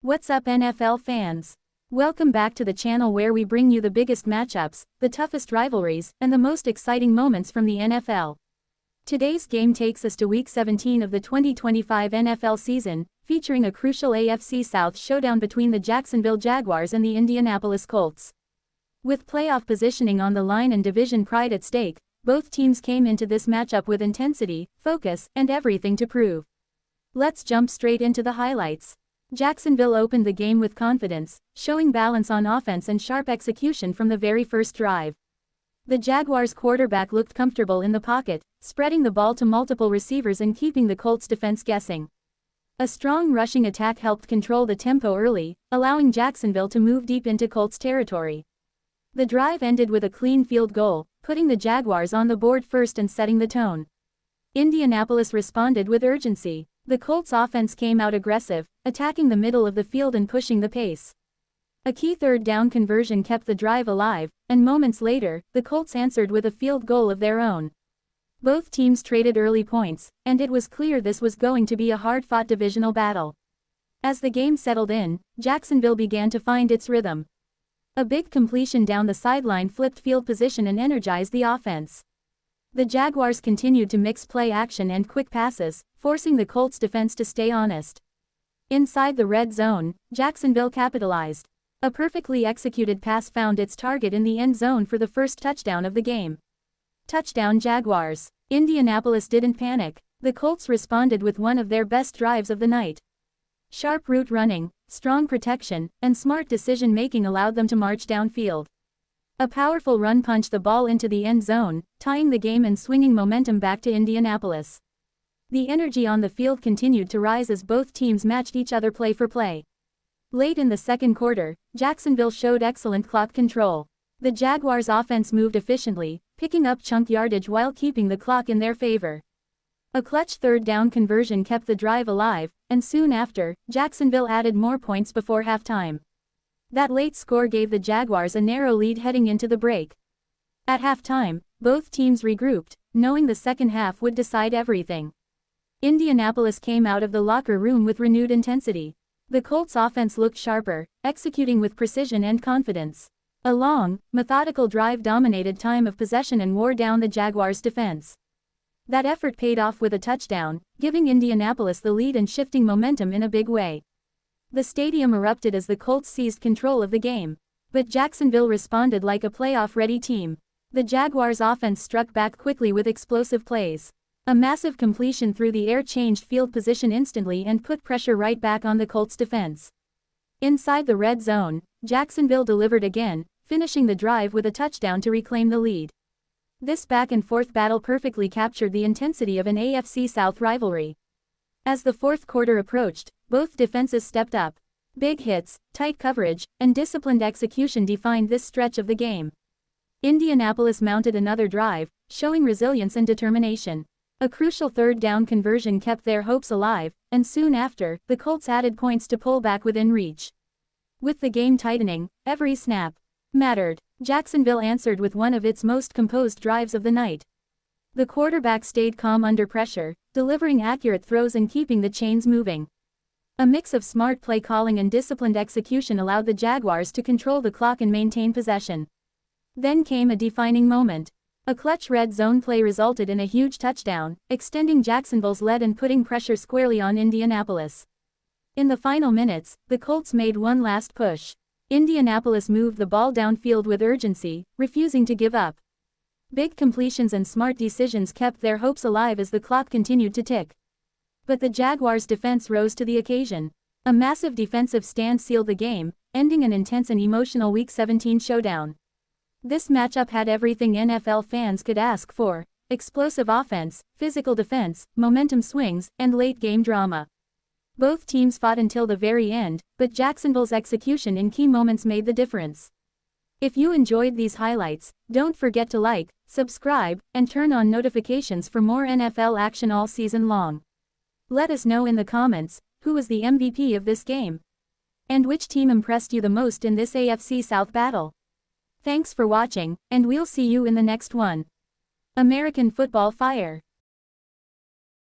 What's up NFL fans? Welcome back to the channel where we bring you the biggest matchups, the toughest rivalries, and the most exciting moments from the NFL. Today's game takes us to Week 17 of the 2025 NFL season, featuring a crucial AFC South showdown between the Jacksonville Jaguars and the Indianapolis Colts. With playoff positioning on the line and division pride at stake, both teams came into this matchup with intensity, focus, and everything to prove. Let's jump straight into the highlights. Jacksonville opened the game with confidence, showing balance on offense and sharp execution from the very first drive. The Jaguars' quarterback looked comfortable in the pocket, spreading the ball to multiple receivers and keeping the Colts' defense guessing. A strong rushing attack helped control the tempo early, allowing Jacksonville to move deep into Colts territory. The drive ended with a clean field goal, putting the Jaguars on the board first and setting the tone. Indianapolis responded with urgency. The Colts' offense came out aggressive, attacking the middle of the field and pushing the pace. A key third down conversion kept the drive alive, and moments later, the Colts answered with a field goal of their own. Both teams traded early points, and it was clear this was going to be a hard-fought divisional battle. As the game settled in, Jacksonville began to find its rhythm. A big completion down the sideline flipped field position and energized the offense. The Jaguars continued to mix play action and quick passes, forcing the Colts defense to stay honest. Inside the red zone, Jacksonville capitalized. A perfectly executed pass found its target in the end zone for the first touchdown of the game. Touchdown Jaguars. Indianapolis didn't panic. The Colts responded with one of their best drives of the night. Sharp route running, strong protection, and smart decision-making allowed them to march downfield. A powerful run punched the ball into the end zone, tying the game and swinging momentum back to Indianapolis. The energy on the field continued to rise as both teams matched each other play for play. Late in the second quarter, Jacksonville showed excellent clock control. The Jaguars' offense moved efficiently, picking up chunk yardage while keeping the clock in their favor. A clutch third down conversion kept the drive alive, and soon after, Jacksonville added more points before halftime. That late score gave the Jaguars a narrow lead heading into the break. At halftime, both teams regrouped, knowing the second half would decide everything. Indianapolis came out of the locker room with renewed intensity. The Colts' offense looked sharper, executing with precision and confidence. A long, methodical drive dominated time of possession and wore down the Jaguars' defense. That effort paid off with a touchdown, giving Indianapolis the lead and shifting momentum in a big way. The stadium erupted as the Colts seized control of the game. But Jacksonville responded like a playoff-ready team. The Jaguars' offense struck back quickly with explosive plays. A massive completion through the air changed field position instantly and put pressure right back on the Colts' defense. Inside the red zone, Jacksonville delivered again, finishing the drive with a touchdown to reclaim the lead. This back-and-forth battle perfectly captured the intensity of an AFC South rivalry. As the fourth quarter approached, both defenses stepped up. Big hits, tight coverage, and disciplined execution defined this stretch of the game. Indianapolis mounted another drive, showing resilience and determination. A crucial third down conversion kept their hopes alive, and soon after, the Colts added points to pull back within reach. With the game tightening, every snap mattered. Jacksonville answered with one of its most composed drives of the night. The quarterback stayed calm under pressure, delivering accurate throws and keeping the chains moving. A mix of smart play calling and disciplined execution allowed the Jaguars to control the clock and maintain possession. Then came a defining moment. A clutch red zone play resulted in a huge touchdown, extending Jacksonville's lead and putting pressure squarely on Indianapolis. In the final minutes, the Colts made one last push. Indianapolis moved the ball downfield with urgency, refusing to give up. Big completions and smart decisions kept their hopes alive as the clock continued to tick. But the Jaguars' defense rose to the occasion. A massive defensive stand sealed the game, ending an intense and emotional Week 17 showdown. This matchup had everything NFL fans could ask for: explosive offense, physical defense, momentum swings, and late-game drama. Both teams fought until the very end, but Jacksonville's execution in key moments made the difference. If you enjoyed these highlights, don't forget to like, subscribe, and turn on notifications for more NFL action all season long. Let us know in the comments, who was the MVP of this game? And which team impressed you the most in this AFC South battle? Thanks for watching, and we'll see you in the next one. American Football Fire.